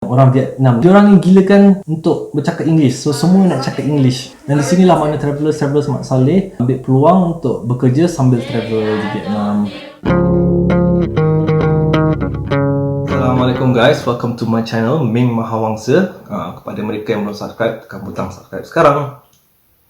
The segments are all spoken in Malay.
orang Vietnam. Diorang ni gilakan untuk bercakap English. So semua nak cakap English. Dan di sinilah mana Travelers Mak Saleh ambil peluang untuk bekerja sambil travel di Vietnam. Assalamualaikum guys, welcome to my channel Ming Mahawangsa. Kepada mereka yang belum subscribe, tekan butang subscribe sekarang.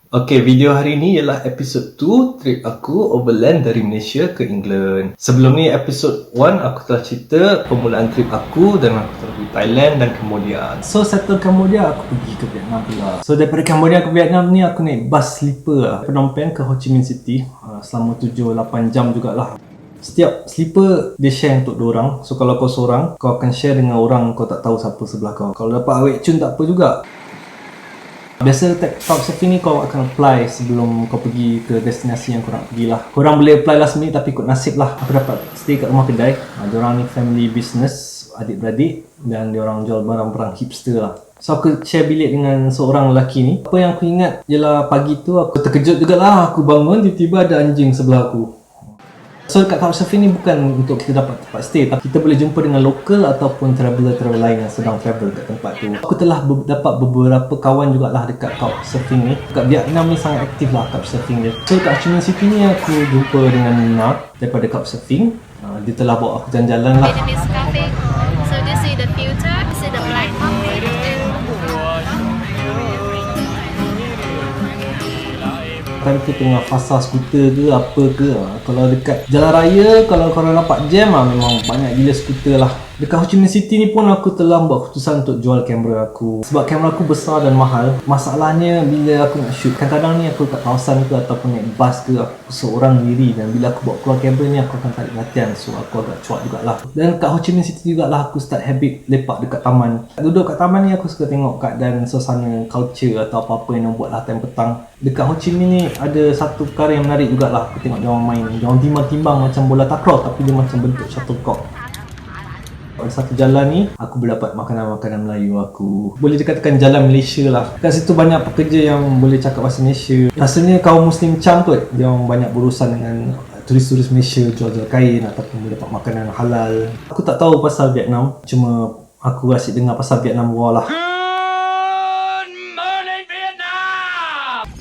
Okay, video hari ni ialah episode 2 trip aku overland dari Malaysia ke England. Sebelum ni episode 1 aku telah cerita permulaan trip aku dan aku telah pergi Thailand dan Cambodia. So settle Cambodia aku pergi ke Vietnam pula. So daripada Cambodia ke Vietnam ni aku naik bus sleeper Phnom Penh ke Ho Chi Minh City selama 7-8 jam jugalah. Setiap sleeper dia share untuk diorang. So kalau kau seorang, kau akan share dengan orang kau tak tahu siapa sebelah kau. Kalau dapat awet cun tak apa juga. Biasa Couchsurfing ni kau akan apply sebelum kau pergi ke destinasi yang kau nak pergi lah. Korang boleh apply last minute tapi ikut nasib lah. Aku dapat stay kat rumah kedai. Diorang ni family business, adik-beradik, dan diorang jual barang-barang hipster lah. So aku share bilik dengan seorang lelaki ni. Apa yang aku ingat ialah pagi tu aku terkejut jugalah. Aku bangun tiba-tiba ada anjing sebelah aku. So dekat Couchsurfing ni bukan untuk kita dapat tempat stay, tapi kita boleh jumpa dengan lokal ataupun traveller lain yang sedang travel kat tempat tu. Aku telah dapat beberapa kawan jugalah dekat Couchsurfing ni. Dekat Vietnam ni sangat aktif lah Couchsurfing dia. So kat Ho Chi Minh City ni aku jumpa dengan Nina daripada Couchsurfing. Dia telah bawa aku jalan-jalan lah. Vietnamese cafe. So this is the filter, this is the platform. Time tu tengah fasa skuter ke apa ke. Kalau dekat jalan raya, kalau korang dapat jam memang banyak gila skuter lah. Dekat Ho Chi Minh City ni pun aku telah buat keputusan untuk jual kamera aku. Sebab kamera aku besar dan mahal. Masalahnya bila aku nak shoot, kadang-kadang ni aku kat kawasan ke ataupun naik bas ke, aku seorang diri. Dan bila aku bawa keluar kamera ni aku akan tarik perhatian. So aku agak cuak jugalah. Dan kat Ho Chi Minh City jugalah aku start habit lepak dekat taman. Duduk kat taman ni aku suka tengok keadaan suasana culture atau apa-apa yang buat lah time petang. Dekat Ho Chi Minh ni ada satu perkara yang menarik jugalah. Aku tengok diorang main. Diorang timbang-timbang macam bola takraw tapi dia macam bentuk shuttlecock. Pada satu jalan ni, aku berdapat makanan-makanan Melayu aku. Boleh dikatakan jalan Malaysia lah. Kat situ banyak pekerja yang boleh cakap bahasa Malaysia. Rasanya kaum Muslim Cham kot. Dia orang banyak berurusan dengan turis-turis Malaysia, jual-jual kain ataupun boleh dapat makanan halal. Aku tak tahu pasal Vietnam. Cuma aku asyik dengar pasal Vietnam War lah.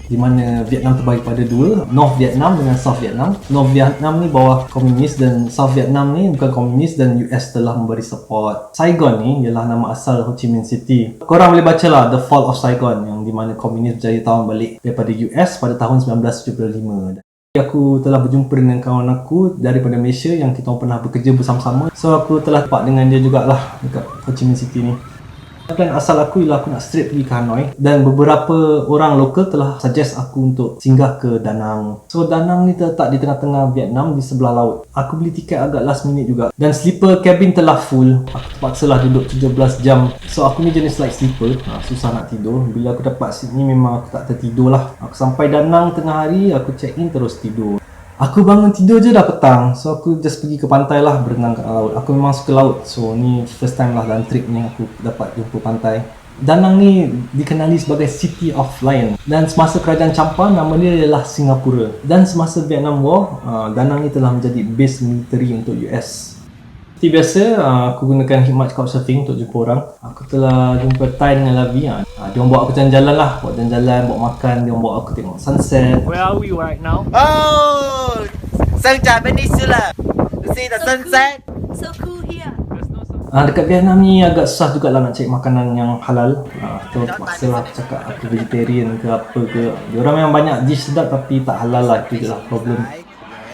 Di mana Vietnam terbagi pada dua, North Vietnam dengan South Vietnam. North Vietnam ni bawah komunis dan South Vietnam ni bukan komunis dan US telah memberi support. Saigon ni ialah nama asal Ho Chi Minh City. Korang boleh baca lah The Fall of Saigon, yang di mana komunis berjaya tawan balik daripada US pada tahun 1975. Aku telah berjumpa dengan kawan aku daripada Malaysia yang kita pernah bekerja bersama-sama. So aku telah dapat dengan dia jugalah dekat Ho Chi Minh City ni. Plan asal aku ialah aku nak straight pergi ke Hanoi. Dan beberapa orang lokal telah suggest aku untuk singgah ke Da Nang. So Da Nang ni terletak di tengah-tengah Vietnam di sebelah laut. Aku beli tiket agak last minute juga. Dan sleeper cabin telah full. Aku terpaksalah duduk 17 jam. So aku ni jenis light sleeper, susah nak tidur. Bila aku dapat seat ni memang aku tak tertidur lah. Aku sampai Da Nang tengah hari, aku check in terus tidur. Aku bangun tidur je dah petang. So aku just pergi ke pantai lah, berenang kat laut. Aku memang suka laut. So ni first time lah dalam trip ni aku dapat jumpa pantai. Da Nang ni dikenali sebagai City of Lion. Dan semasa kerajaan Champa, nama dia ialah Singapura. Dan semasa Vietnam War, Da Nang ni telah menjadi base military untuk US. Seperti biasa, aku gunakan khidmat Couchsurfing untuk jumpa orang. Aku telah jumpa Thai dengan Lavi. Dia orang bawa aku jalan-jalan lah. Bawa jalan-jalan, bawa makan. Dia orang bawa aku tengok sunset. Where are we right now? Oh, Sangja Peninsula. See the sunset. So cool here. Dekat Vietnam ni agak susah juga lah nak cari makanan yang halal. So terpaksa lah aku cakap aku vegetarian ke apa ke. Diorang memang banyak dish sedap tapi tak halal lah. Itu je lah problem.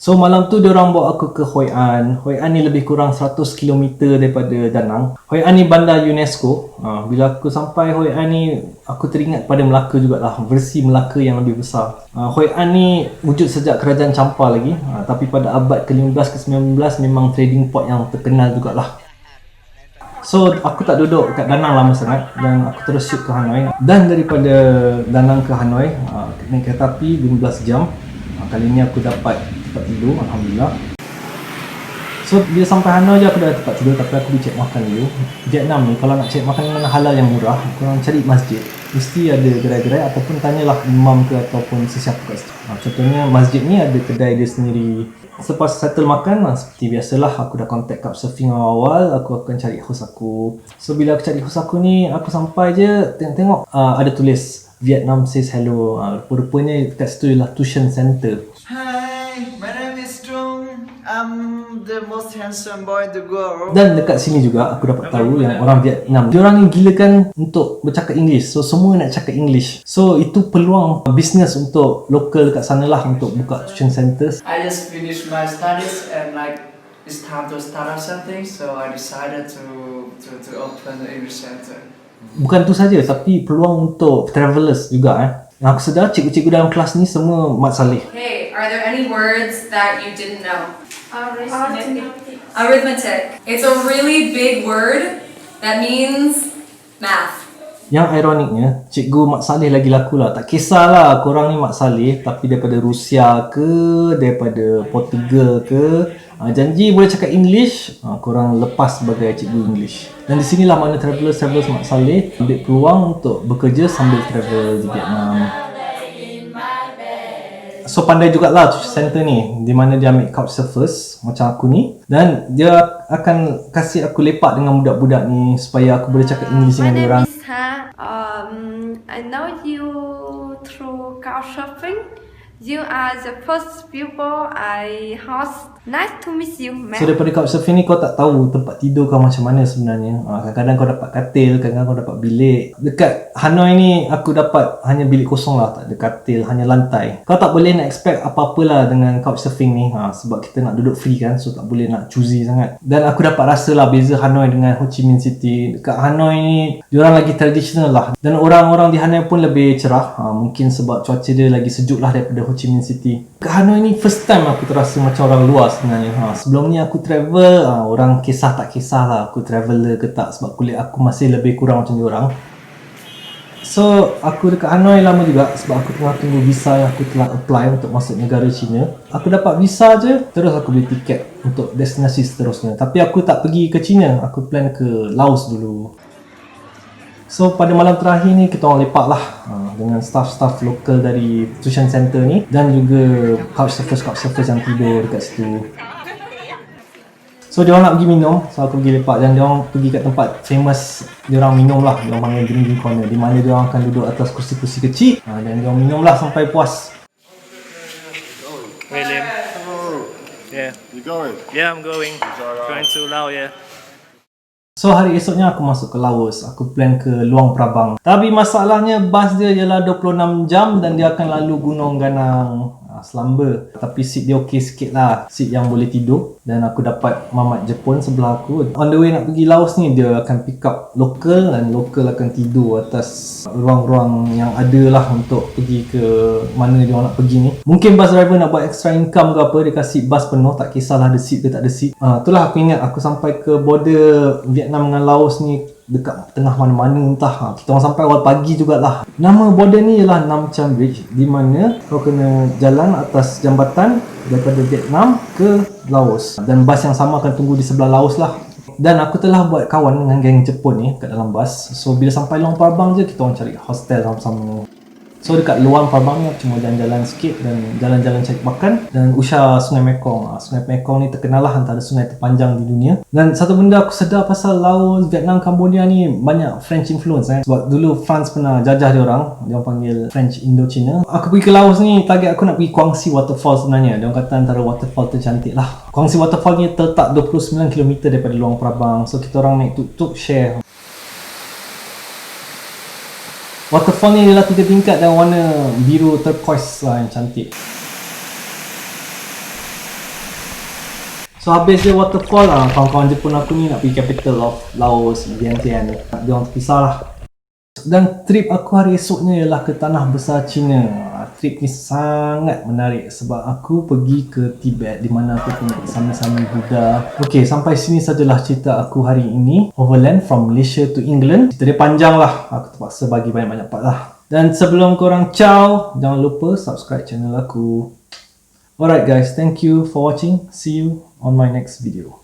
So malam tu diorang bawa aku ke Hoi An. Hoi An ni lebih kurang 100 km daripada Da Nang. Hoi An ni bandar UNESCO. Bila aku sampai Hoi An ni, aku teringat pada Melaka jugalah. Versi Melaka yang lebih besar. Hoi An ni wujud sejak kerajaan Champa lagi. Tapi pada abad ke-15 ke-19 memang trading port yang terkenal jugalah. So aku tak duduk kat Da Nang lama sangat dan aku terus shoot ke Hanoi. Dan daripada Da Nang ke Hanoi, naik kereta api 15 jam. Kali ni aku dapat tempat tidur, Alhamdulillah. So bila sampai Hanoi je aku dah tempat tidur, tapi aku pergi cek makan dulu. Vietnam ni kalau nak cek makanan halal yang murah, korang cari masjid. Mesti ada gerai-gerai ataupun tanyalah imam ke ataupun sesiapa kat situ. Contohnya masjid ni ada kedai dia sendiri. Selepas settle makan, seperti biasalah aku dah contact Couchsurfing awal, aku akan cari host aku. So bila aku cari host aku ni, aku sampai je tengok ada tulis Vietnam says hello. Rupa-rupanya kat situ ialah tuition center. Hi, my name is Trung. I'm the most handsome boy in the world. Dan dekat sini juga aku dapat tahu yang orang Vietnam, diorang ni gilakan untuk bercakap English. So semua nak cakap English. So itu peluang bisnes untuk lokal dekat sana lah untuk buka tuition centers. I just finished my studies and like it's time to start up something, so I decided to open the English center. Bukan tu saja, tapi peluang untuk travelers juga. Yang aku sedar cikgu-cikgu dalam kelas ni semua Mat Saleh. Okay, are there any words that you didn't know? Arithmetic. Arithmetic. It's a really big word that means math. Yang ironiknya, cikgu Mat Saleh lagi laku lah. Tak kisahlah korang ni Mat Saleh, tapi daripada Rusia ke, daripada Portugal ke, janji boleh cakap English, korang lepas sebagai cikgu English. Dan di sinilah mana travelers Mat Saleh ambil peluang untuk bekerja sambil travel di Vietnam. So pandai jugalah tuition center ni, di mana dia ambil couchsurfers macam aku ni, dan dia akan kasih aku lepak dengan budak-budak ni supaya aku boleh cakap English My dengan name diorang. is Ha. I know you through Couchsurfing. You are the first people I host. Nice to meet you, man. So daripada Couchsurfing ni kau tak tahu tempat tidur kau macam mana sebenarnya. Kadang-kadang kau dapat katil, kadang-kadang kau dapat bilik. Dekat Hanoi ni aku dapat hanya bilik kosong lah, tak ada katil, hanya lantai. Kau tak boleh nak expect apa-apalah dengan Couchsurfing ni, sebab kita nak duduk free kan, so tak boleh nak choosy sangat. Dan aku dapat rasa lah beza Hanoi dengan Ho Chi Minh City. Dekat Hanoi ni diorang lagi traditional lah, dan orang-orang di Hanoi pun lebih cerah. Mungkin sebab cuaca dia lagi sejuk lah daripada Ho Chi Minh City. Kat Hanoi ni first time aku terasa macam orang luar sebenarnya. Sebelum ni aku travel, orang kisah tak kisah lah aku traveller ke tak, sebab kulit aku masih lebih kurang macam diorang. So aku dekat Hanoi lama juga sebab aku tengah tunggu visa yang aku telah apply untuk masuk negara China. Aku dapat visa je, terus aku beli tiket untuk destinasi seterusnya. Tapi aku tak pergi ke China, aku plan ke Laos dulu. So pada malam terakhir ni kita orang lepak lah dengan staff-staff lokal dari tuition center ni, dan juga couchsurfers yang tidur dekat situ. So dia orang nak pergi minum, so aku pergi lepak, dan dia orang pergi kat tempat famous dia orang minum lah, dia orang panggil drinking corner, di mana dia orang akan duduk atas kursi-kursi kecil, dan dia orang minum lah sampai puas. William. Yeah. You going? Yeah, I'm going. Going to Laos, yeah. So hari esoknya aku masuk ke Laos, aku plan ke Luang Prabang. Tapi masalahnya bas dia ialah 26 jam dan dia akan lalu Gunung Ganang, Selamba. Tapi seat dia okey sikit lah, seat yang boleh tidur. Dan aku dapat mamat Jepun sebelah aku. On the way nak pergi Laos ni, dia akan pick up lokal, dan lokal akan tidur atas ruang-ruang yang ada lah untuk pergi ke mana dia orang nak pergi ni. Mungkin bus driver nak buat extra income ke apa, dia kasi bus penuh, tak kisahlah ada seat ke tak ada seat. Itulah aku ingat aku sampai ke border Vietnam dengan Laos ni dekat tengah mana-mana entah. Kita orang sampai awal pagi jugalah. Nama border ni ialah Nam Cham Bridge, di mana kau kena jalan atas jambatan daripada Vietnam ke Laos, dan bas yang sama akan tunggu di sebelah Laos lah. Dan aku telah buat kawan dengan geng Jepun ni kat dalam bas. So bila sampai Luang Prabang je, kita orang cari hostel sama-sama. So dekat Luang Prabang ni cuma jalan-jalan sikit dan jalan-jalan cari makan dan usah Sungai Mekong. Sungai Mekong ni terkenal lah antara sungai terpanjang di dunia. Dan satu benda aku sedar pasal Laos, Vietnam, Cambodia ni banyak French influence sebab dulu France pernah jajah dia orang panggil French Indochina. Aku pergi ke Laos ni, target aku nak pergi Kuangsi Waterfall sebenarnya. Dia orang kata antara waterfall tercantik lah. Kuangsi Waterfall ni terletak 29 km daripada Luang Prabang. So kita orang naik tuk-tuk share. Waterfall ni adalah 3 tingkat dan warna biru turquoise lah yang cantik. So habis dia waterfall lah, kawan-kawan Jepun aku ni nak pergi capital of Laos, Vientiane. Dia orang terpisah lah. Dan trip aku hari esoknya ialah ke tanah besar China. Trip ni sangat menarik sebab aku pergi ke Tibet, di mana aku tengok sami-sami Buddha. Okey, sampai sini sajalah cerita aku hari ini. Overland from Malaysia to England. Cerita dia panjang lah, aku terpaksa bagi banyak-banyak part lah. Dan sebelum korang ciao, jangan lupa subscribe channel aku. Alright guys, thank you for watching. See you on my next video.